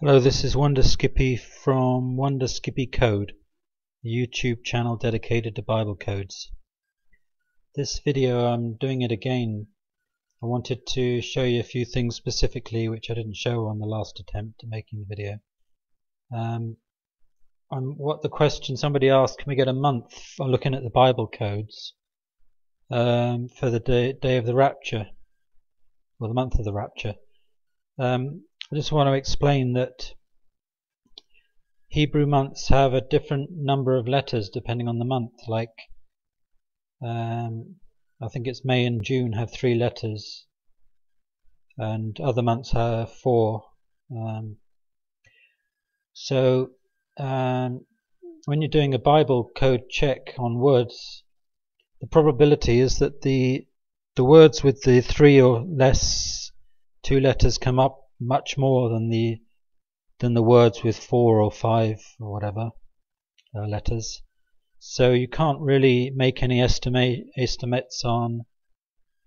Hello, this is Wonder Skippy from Wonder Skippy Code, a YouTube channel dedicated to Bible codes. This video, I'm doing it again. I wanted to show you a few things specifically which I didn't show on the last attempt at making the video. On what the question somebody asked, can we get a month for looking at the Bible codes for the day of the Rapture, or the month of the Rapture. I just want to explain that Hebrew months have a different number of letters depending on the month. Like I think it's May and June have 3 letters, and other months have 4. So when you're doing a Bible code check on words, the probability is that the words with the 3 or less 2 letters come up much more than the words with 4 or 5 or whatever letters. So you can't really make any estimates on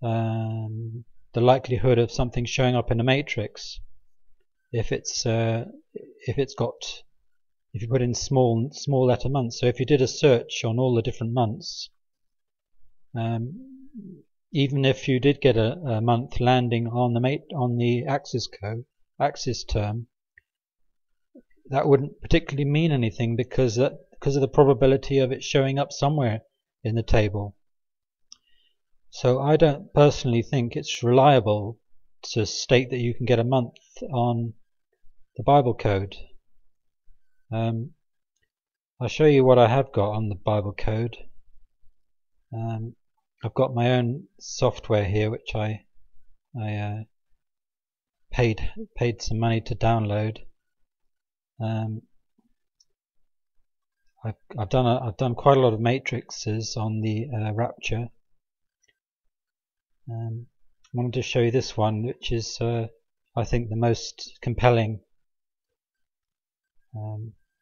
the likelihood of something showing up in a matrix if you put in small letter months. So if you did a search on all the different months, even if you did get a month landing on the axis term, that wouldn't particularly mean anything because of the probability of it showing up somewhere in the table. So I don't personally think it's reliable to state that you can get a month on the Bible code. I'll show you what I have got on the Bible code. I've got my own software here which I paid some money to download. I've done quite a lot of matrices on the Rapture. I wanted to show you this one, which is I think the most compelling.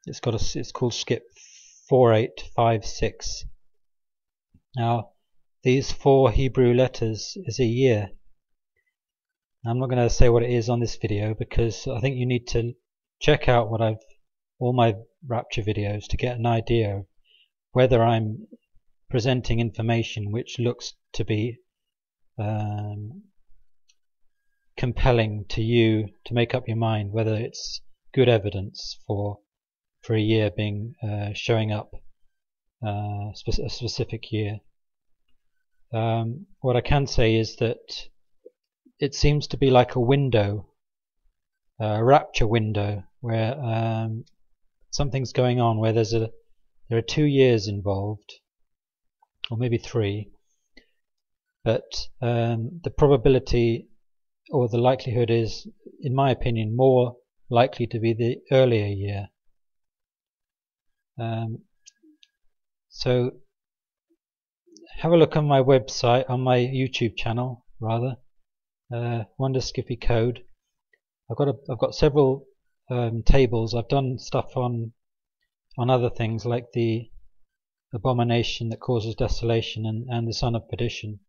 It's called Skip 4856. Now these 4 Hebrew letters is a year. I'm not going to say what it is on this video because I think you need to check out all my Rapture videos to get an idea of whether I'm presenting information which looks to be compelling to you to make up your mind whether it's good evidence for a year being showing up, a specific year. What I can say is that it seems to be like a window, a Rapture window, where something's going on, where there are 2 years involved, or maybe 3, but the probability or the likelihood is, in my opinion, more likely to be the earlier year. So have a look on my website, on my YouTube channel rather, Wonder Skippy Code. I've got several tables. I've done stuff on other things like the abomination that causes desolation and the son of perdition.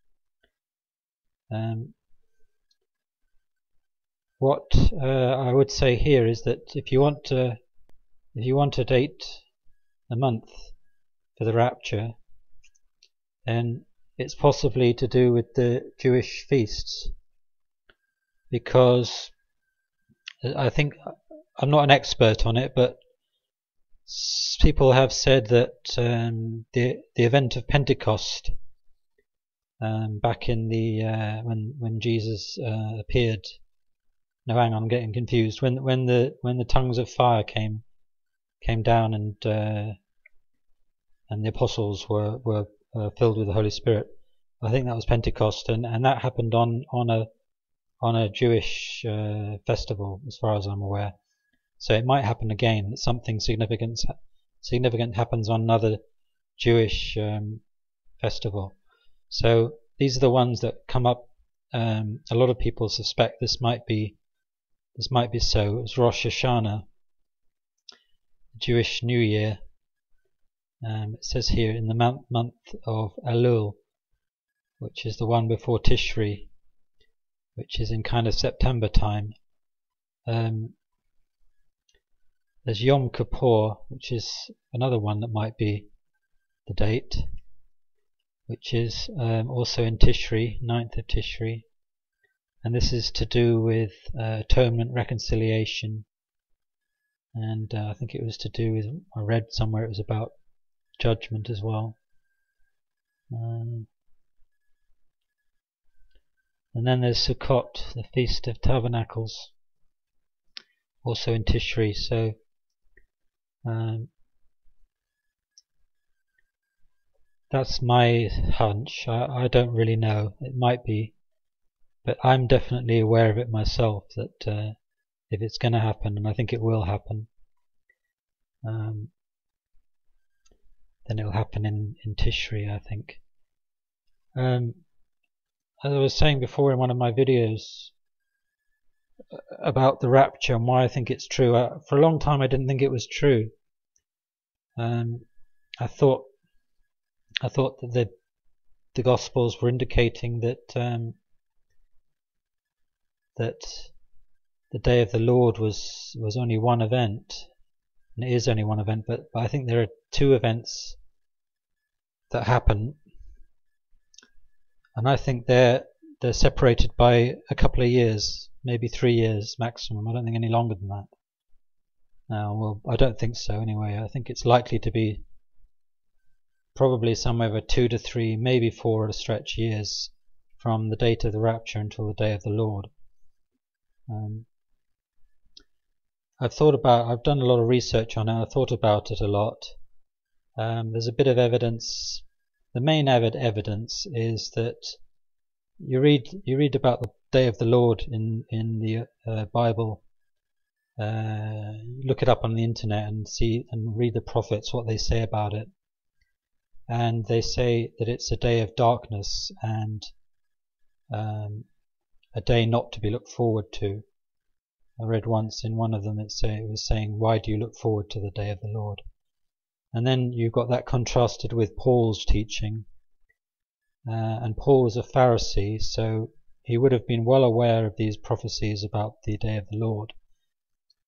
What I would say here is that if you want to date a month for the Rapture, then it's possibly to do with the Jewish feasts, because I think, I'm not an expert on it, but people have said that the event of Pentecost, back in the when Jesus appeared. No, hang on, I'm getting confused. When the tongues of fire came down and the apostles were filled with the Holy Spirit, I think that was Pentecost, and that happened on a Jewish festival, as far as I'm aware. So it might happen again, that something significant happens on another Jewish festival. So these are the ones that come up. A lot of people suspect this might be so. It's Rosh Hashanah, Jewish New Year. It says here in the month of Elul, which is the one before Tishri, which is in kind of September time. there's Yom Kippur, which is another one that might be the date, which is also in Tishri, 9th of Tishri, and this is to do with atonement, reconciliation, and I think it was to do with, I read somewhere it was about judgment as well. And then there's Sukkot, the Feast of Tabernacles, also in Tishri. So that's my hunch. I don't really know. It might be, but I'm definitely aware of it myself, that if it's going to happen, and I think it will happen, then it'll happen in Tishri, I think. As I was saying before in one of my videos about the rapture and why I think it's true, for a long time I didn't think it was true. I thought that the Gospels were indicating that that the day of the Lord was only one event, and it is only one event, but I think there are two events that happen, and I think they're separated by a couple of years, maybe 3 years maximum. I don't think any longer than that. Well, I don't think so anyway. I think it's likely to be probably somewhere over 2 to 3, maybe 4 at a stretch years from the date of the rapture until the day of the Lord. I've done a lot of research on it. I've thought about it a lot. There's a bit of evidence. The main evidence is that you read about the day of the Lord in the Bible. Look it up on the internet and read the prophets, what they say about it. And they say that it's a day of darkness and a day not to be looked forward to. I read once in one of them it was saying, why do you look forward to the day of the Lord? And then you've got that contrasted with Paul's teaching. And Paul was a Pharisee, so he would have been well aware of these prophecies about the day of the Lord.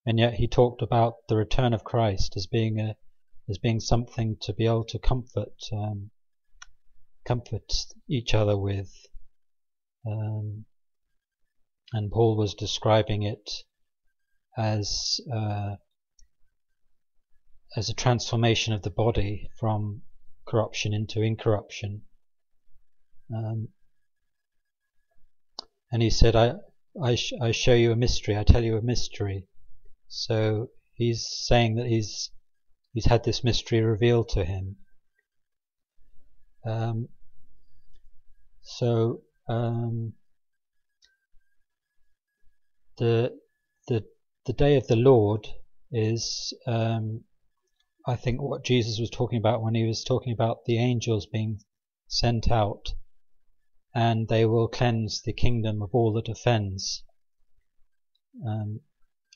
And yet he talked about the return of Christ as being something to be able to comfort each other with. And Paul was describing it as a transformation of the body from corruption into incorruption. And he said, I show you a mystery, I tell you a mystery. So he's saying that he's had this mystery revealed to him. The day of the Lord is, I think, what Jesus was talking about when he was talking about the angels being sent out, and they will cleanse the kingdom of all that offends.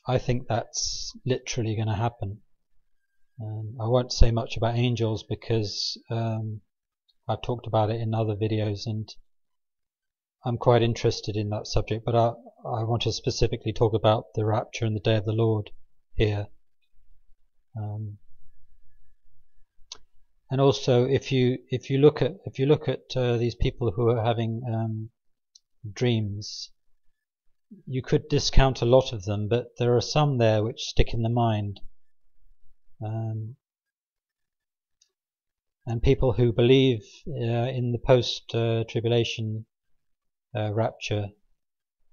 I think that's literally going to happen. I won't say much about angels because I've talked about it in other videos, and I'm quite interested in that subject, but I want to specifically talk about the rapture and the day of the Lord here. And also, if you look at these people who are having dreams, you could discount a lot of them, but there are some there which stick in the mind. And people who believe in the post-tribulation rapture,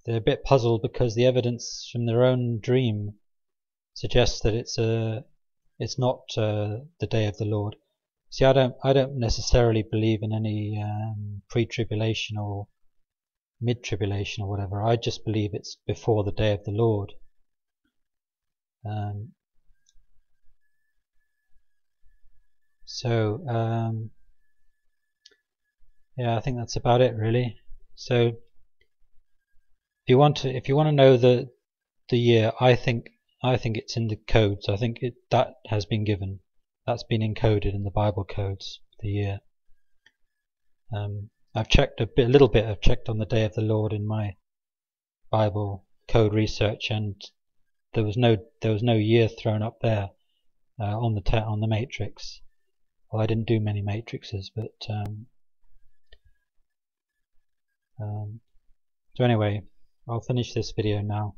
they're a bit puzzled because the evidence from their own dream suggests that it's not the day of the Lord. See, I don't necessarily believe in any pre-tribulation or mid-tribulation or whatever. I just believe it's before the day of the Lord. Yeah, I think that's about it really. So if you want to know the year, I think it's in the codes. I think that has been given. That's been encoded in the Bible codes, the year. I've checked a little bit. I've checked on the day of the Lord in my Bible code research, and there was no year thrown up there on the matrix. Well, I didn't do many matrices, but so anyway, I'll finish this video now.